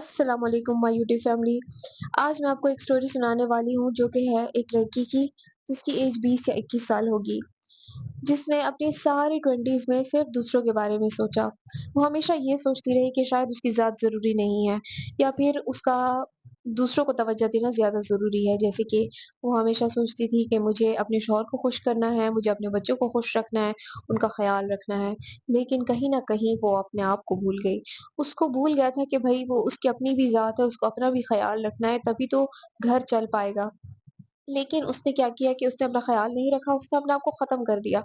अस्सलाम वालेकुम my YouTube family. आज मैं आपको एक स्टोरी सुनाने वाली हूँ जो कि है एक लड़की की जिसकी एज 20 या 21 साल होगी, जिसने अपनी सारी 20s में सिर्फ दूसरों के बारे में सोचा। वो हमेशा ये सोचती रही कि शायद उसकी ज़ात ज़रूरी नहीं है या फिर उसका दूसरों को तवज्जो देना ज़्यादा ज़रूरी है। जैसे कि वो हमेशा सोचती थी कि मुझे अपने शौहर को खुश करना है, मुझे अपने बच्चों को खुश रखना है, उनका ख़्याल रखना है। लेकिन कहीं न कहीं वो अपने आप को भूल गई। उसको भूल गया था कि भई वो उसकी अपनी भी ज़ात है, उसको अपना भी ख़्याल रखना है, तभी तो घर चल पाएगा। लेकिन उसने क्या किया कि उसने अपना ख़्याल नहीं रखा, उसने अपने आप को ख़त्म कर दिया।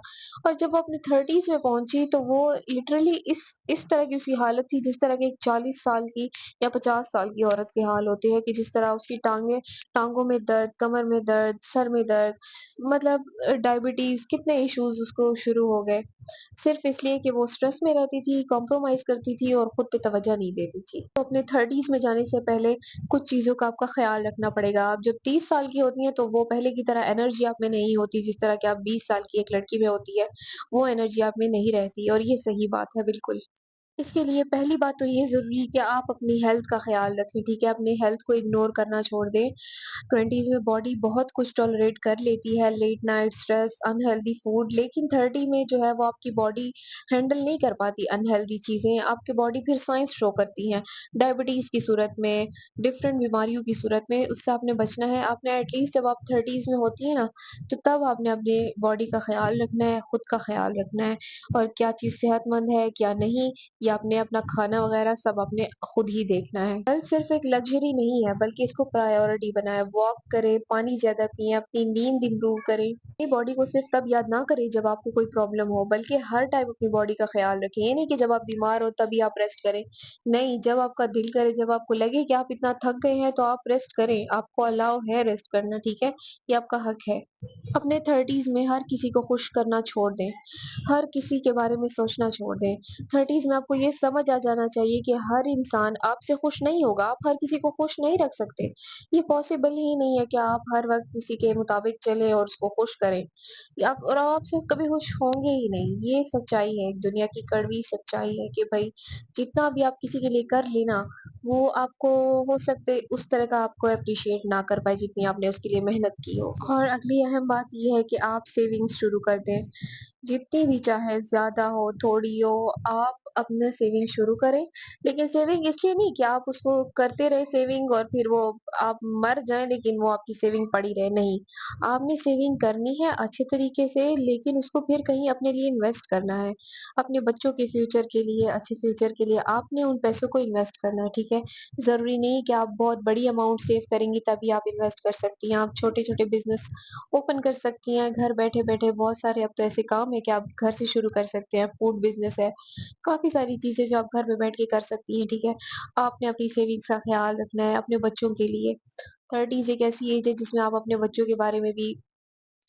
और जब वो अपनी 30s में पहुँची तो वो लिटरली इस तरह की उसकी हालत थी जिस तरह की एक 40 साल की या 50 साल की औरत के हाल होते हैं, कि जिस तरह उसकी टाँगों में दर्द, कमर में दर्द, सर में दर्द, मतलब डायबिटीज़, कितने इश्यूज़ उसको शुरू हो गए। सिर्फ़ इसलिए कि वो स्ट्रेस में रहती थी, कॉम्प्रोमाइज़ करती थी और खुद पे तवज्जो नहीं देती थी। तो अपने 30s में जाने से पहले कुछ चीज़ों का आपका ख़्याल रखना पड़ेगा। आप जब 30 साल की होती हैं तो वो पहले की तरह एनर्जी आप में नहीं होती जिस तरह की आप 20 साल की एक लड़की में होती है, वो एनर्जी आप में नहीं रहती, और ये सही बात है बिल्कुल। इसके लिए पहली बात तो ये ज़रूरी है कि आप अपनी हेल्थ का ख़्याल रखें, ठीक है? अपनी हेल्थ को इग्नोर करना छोड़ दें। 20s में बॉडी बहुत कुछ टॉलरेट कर लेती है, late night stress, unhealthy food, लेकिन 30 में जो है वो आपकी बॉडी हैंडल नहीं कर पाती अनहेल्दी चीज़ें, आपकी बॉडी फिर साइंस शो करती हैं। डायबिटीज़ की सूरत में, डिफरेंट बीमारियों की सूरत में, उससे आपने बचना है। आपने एटलीस्ट जब आप 30s में होती हैं ना, तो तब आपने अपनी बॉडी का ख़्याल रखना है, खुद का ख़्याल रखना है, और क्या चीज़ सेहतमंद है, क्या नहीं, या आपने अपना खाना वगैरह सब आपने खुद ही देखना है। हेल्थ सिर्फ़ एक लग्ज़री नहीं है, बल्कि इसको प्रायोरिटी बनाएँ। वॉक करें, पानी ज़्यादा पिएँ, अपनी नींद इम्प्रूव करें। अपनी बॉडी को सिर्फ़ तब याद ना करें जब आपको कोई प्रॉब्लम हो, बल्कि हर टाइम अपनी बॉडी का ख़्याल रखें। ये नहीं कि जब आप बीमार हो तभी आप रेस्ट करें। नहीं, जब आपका दिल करे, जब आपको लगे कि आप इतना थक गए हैं तो आप रेस्ट करें। आपको अलाउ है रेस्ट करना, ठीक है? ये आपका हक है। अपने 30s में हर किसी को खुश करना छोड़ दें, हर किसी के बारे में सोचना छोड़ दें। 30s में आपको ये समझ आ जाना चाहिए कि हर इंसान आपसे खुश नहीं होगा, आप हर किसी को खुश नहीं रख सकते। ये पॉसिबल ही नहीं है कि आप हर वक़्त किसी के मुताबिक चलें और उसको खुश करें। आप आपसे कभी खुश होंगे ही नहीं, ये सच्चाई है, दुनिया की कड़वी सच्चाई है कि भई जितना भी आप किसी के लिए कर लें ना, वो आपको हो सकते उस तरह का आपको एप्रिशिएट ना कर पाए जितनी आपने उसके लिए मेहनत की हो। और अगली अहम बात ये है कि आप सेविंग्स शुरू कर दें। जितनी भी चाहे ज़्यादा हो, थोड़ी हो, आप अपना सेविंग शुरू करें। लेकिन सेविंग इसलिए नहीं कि आप उसको करते रहे सेविंग और फिर वो आप मर जाएँ लेकिन वो आपकी सेविंग पड़ी रहे, नहीं। आपने सेविंग करनी है अच्छे तरीके से, लेकिन उसको फिर कहीं अपने लिए इन्वेस्ट करना है। अपने बच्चों के फ्यूचर के लिए, अच्छे फ्यूचर के लिए आपने उन पैसों को इन्वेस्ट करना है, ठीक है? ज़रूरी नहीं कि आप बहुत बड़ी अमाउंट सेव करेंगी तभी आप इन्वेस्ट कर सकती हैं। आप छोटे-छोटे बिज़नेस ओपन कर सकती हैं, घर बैठे-बैठे बहुत सारे अब तो ऐसे काम है कि आप घर से शुरू कर सकते हैं, फूड बिज़नेस है, काफ़ी सारी चीज़ें जो आप घर पे बैठ के कर सकती हैं, ठीक है? आपने अपनी सेविंग्स का ख़्याल रखना है अपने बच्चों के लिए। 30s एक ऐसी एज है जिसमें आप अपने बच्चों के बारे में भी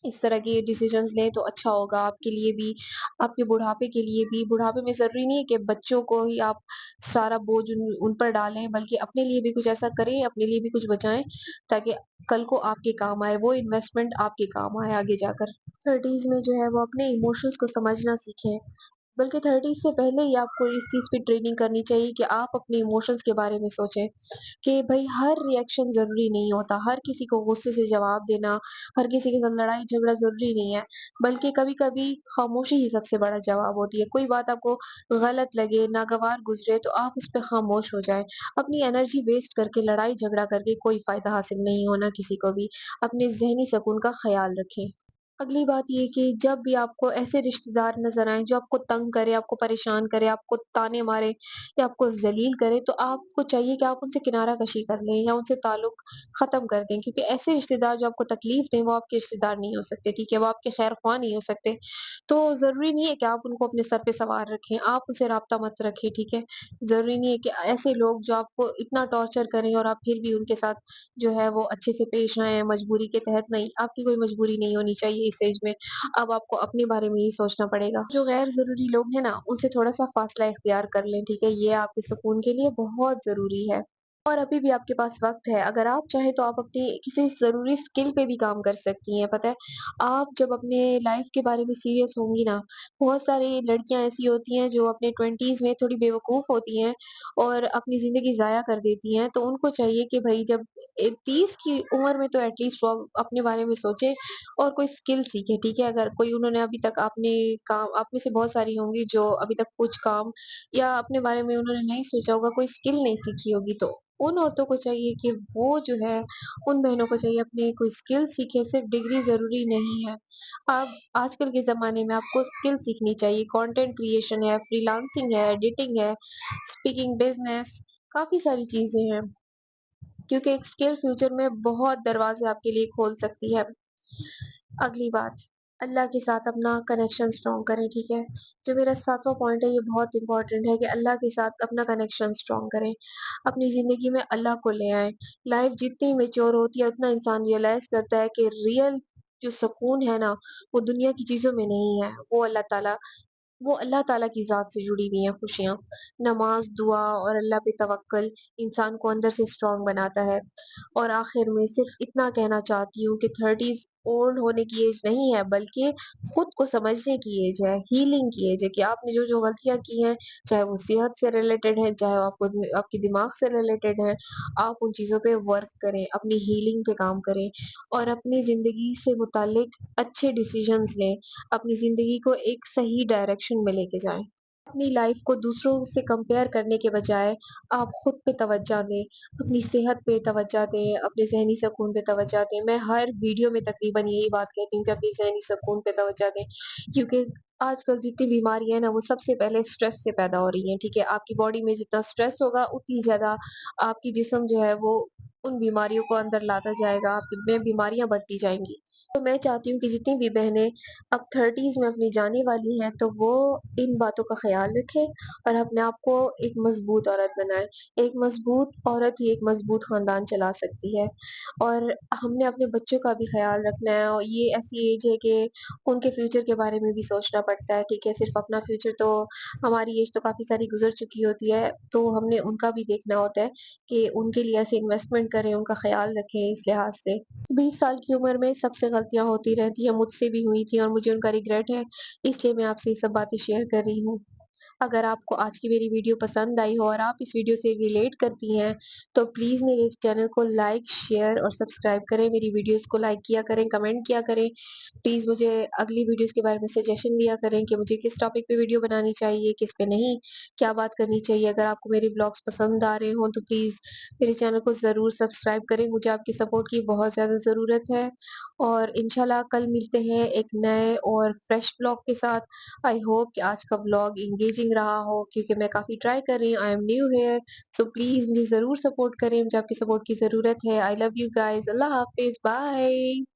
इस तरह के डिसीज़न्स लें तो अच्छा होगा आपके लिए भी, आपके बुढ़ापे के लिए भी। बुढ़ापे में ज़रूरी नहीं है कि बच्चों को ही आप सारा बोझ उन उन पर डालें, बल्कि अपने लिए भी कुछ ऐसा करें, अपने लिए भी कुछ बचाएँ, ताकि कल को आपके काम आए, वो इन्वेस्टमेंट आपके काम आए आगे जाकर। 30s में जो है वो अपने इमोशंस को समझना सीखें। बल्कि 30s से पहले ही आपको इस चीज़ पे ट्रेनिंग करनी चाहिए कि आप अपने इमोशंस के बारे में सोचें, कि भई हर रिएक्शन ज़रूरी नहीं होता, हर किसी को गुस्से से जवाब देना, हर किसी के साथ लड़ाई-झगड़ा ज़रूरी नहीं है, बल्कि कभी-कभी खामोशी ही सबसे बड़ा जवाब होती है। कोई बात आपको गलत लगे, नागवार गुज़रे तो आप उस पे खामोश हो जाएँ। अपनी एनर्जी वेस्ट करके, लड़ाई-झगड़ा करके कोई फ़ायदा हासिल नहीं होना किसी को भी। अपने ज़हनी सुकून का ख़्याल रखें। अगली बात ये कि जब भी आपको ऐसे रिश्तेदार नज़र आएँ जो आपको तंग करे, आपको परेशान करे, आपको ताने मारे या आपको ज़लील करे, तो आपको चाहिए कि आप उनसे किनारा कशी कर लें या उनसे ताल्लुक़ ख़त्म कर दें, क्योंकि ऐसे रिश्तेदार जो आपको तकलीफ़ दें वो आपके रिश्तेदार नहीं हो सकते, ठीक है? वो आपके ख़ैर-ख़्वाह नहीं हो सकते। तो ज़रूरी नहीं है कि आप उनको अपने सर पे सवार रखें, आप उनसे राब्ता मत रखें, ठीक है? ज़रूरी नहीं है कि ऐसे लोग जो आपको इतना टॉर्चर करें और आप फिर भी उनके साथ जो है वो अच्छे से पेश आएँ मजबूरी के तहत, नहीं, आपकी कोई मजबूरी नहीं होनी चाहिए इस एज में। अब आपको अपने बारे में ही सोचना पड़ेगा। जो गैर ज़रूरी लोग हैं ना, उनसे थोड़ा-सा फ़ासला इख्तियार कर लें, ठीक है? ये आपके सुकून के लिए बहुत ज़रूरी है। اور ابھی بھی آپ کے پاس وقت ہے، اگر آپ چاہیں تو آپ اپنی کسی ضروری اسکل پہ بھی کام کر سکتی ہیں، پتہ ہے آپ جب اپنے لائف کے بارے میں سیریس ہوں گی نا، بہت ساری لڑکیاں ایسی ہوتی ہیں جو اپنے 20s میں تھوڑی بیوقوف ہوتی ہیں اور اپنی زندگی ضائع کر دیتی ہیں، تو ان کو چاہیے کہ بھئی جب 30 کی عمر میں تو ایٹ لیسٹ وہ اپنے بارے میں سوچیں اور کوئی اسکل سیکھیں، ٹھیک ہے؟ اگر کوئی انہوں نے ابھی تک آپ نے کام آپ میں سے بہت ساری ہوں گی جو ابھی تک کچھ کام یا اپنے بارے میں انہوں نے نہیں سوچا ہوگا، کوئی اسکل نہیں سیکھی ہوگی، تو ان عورتوں کو چاہیے کہ وہ جو ہے ان بہنوں کو چاہیے اپنی کوئی اسکل سیکھیں، صرف ڈگری ضروری نہیں ہے۔ اب آج کل کے زمانے میں آپ کو اسکل سیکھنی چاہیے، کنٹینٹ کریشن ہے، فری لانسنگ ہے، ایڈیٹنگ ہے، اسپیکنگ بزنس، کافی ساری چیزیں ہیں، کیونکہ ایک اسکل فیوچر میں بہت دروازے آپ کے لیے کھول سکتی ہے۔ اگلی بات، اللہ کے ساتھ اپنا کنیکشن اسٹرانگ کریں، ٹھیک ہے؟ جو میرا 7واں پوائنٹ ہے یہ بہت امپورٹنٹ ہے کہ اللہ کے ساتھ اپنا کنیکشن اسٹرانگ کریں، اپنی زندگی میں اللہ کو لے آئیں۔ لائف جتنی میچور ہوتی ہے اتنا انسان ریئلائز کرتا ہے کہ ریئل جو سکون ہے نا وہ دنیا کی چیزوں میں نہیں ہے، وہ اللہ تعالیٰ کی ذات سے جڑی ہوئی ہیں خوشیاں۔ نماز، دعا اور اللہ پہ توکل انسان کو اندر سے اسٹرانگ بناتا ہے۔ اور آخر میں صرف اتنا کہنا چاہتی ہوں کہ 30s اولڈ ہونے کی ایج نہیں ہے بلکہ خود کو سمجھنے کی ایج ہے، ہیلنگ کی ایج ہے، کہ آپ نے جو جو غلطیاں کی ہیں چاہے وہ صحت سے ریلیٹڈ ہیں، چاہے آپ کی دماغ سے ریلیٹڈ ہیں، آپ ان چیزوں پہ ورک کریں، اپنی ہیلنگ پہ کام کریں اور اپنی زندگی سے متعلق اچھے ڈیسیجنز لیں، اپنی زندگی کو ایک صحیح ڈائریکشن میں لے کے جائیں۔ اپنی لائف کو دوسروں سے کمپیئر کرنے کے بجائے آپ خود پہ توجہ دیں، اپنی صحت پہ توجہ دیں، اپنے ذہنی سکون پہ توجہ دیں۔ میں ہر ویڈیو میں تقریباً یہی بات کہتی ہوں کہ اپنی ذہنی سکون پہ توجہ دیں، کیونکہ آج کل جتنی بیماریاں ہیں نا وہ سب سے پہلے اسٹریس سے پیدا ہو رہی ہیں، ٹھیک ہے؟ آپ کی باڈی میں جتنا اسٹریس ہوگا اتنی زیادہ آپ کی جسم جو ہے وہ ان بیماریوں کو اندر لاتا جائے گا، آپ میں بیماریاں بڑھتی جائیں گی۔ تو میں چاہتی ہوں کہ جتنی بھی بہنیں اب 30s میں اپنی جانے والی ہیں تو وہ ان باتوں کا خیال رکھیں اور اپنے آپ کو ایک مضبوط عورت بنائیں۔ ایک مضبوط عورت ہی ایک مضبوط خاندان چلا سکتی ہے، اور ہم نے اپنے بچوں کا بھی خیال رکھنا ہے، اور یہ ایسی ایج ہے کہ ان کے فیوچر کے بارے میں بھی سوچنا پڑتا ہے، ٹھیک ہے؟ صرف اپنا فیوچر تو ہماری ایج تو کافی ساری گزر چکی ہوتی ہے، تو ہم نے ان کا بھی دیکھنا ہوتا ہے کہ ان کے لیے ایسے انویسٹمنٹ کریں، ان کا خیال رکھیں اس لحاظ سے۔ 20 سال کی عمر میں سب سے غلطیاں ہوتی رہتی ہیں، مجھ سے بھی ہوئی تھیں اور مجھے ان کا ریگریٹ ہے، اس لیے میں آپ سے یہ سب باتیں شیئر کر رہی ہوں۔ اگر آپ کو آج کی میری ویڈیو پسند آئی ہو اور آپ اس ویڈیو سے ریلیٹ کرتی ہیں تو پلیز میرے اس چینل کو لائک، شیئر اور سبسکرائب کریں، میری ویڈیوز کو لائک کیا کریں، کمنٹ کیا کریں، پلیز مجھے اگلی ویڈیوز کے بارے میں سجیشن دیا کریں کہ مجھے کس ٹاپک پہ ویڈیو بنانی چاہیے، کس پہ نہیں، کیا بات کرنی چاہیے۔ اگر آپ کو میرے بلاگس پسند آ رہے ہوں تو پلیز میرے چینل کو ضرور سبسکرائب کریں، مجھے آپ کی سپورٹ کی بہت زیادہ ضرورت ہے، اور انشاءاللہ کل ملتے ہیں ایک نئے اور فریش بلاگ کے ساتھ۔ آئی ہوپ کہ آج کا بلاگ انگیجنگ رہا ہو، کیونکہ میں کافی ٹرائی کر رہی ہوں، I am new here, so please مجھے ضرور سپورٹ کریں، مجھے آپ کی سپورٹ کی ضرورت ہے۔ آئی لو یو گائز، اللہ حافظ، بائے۔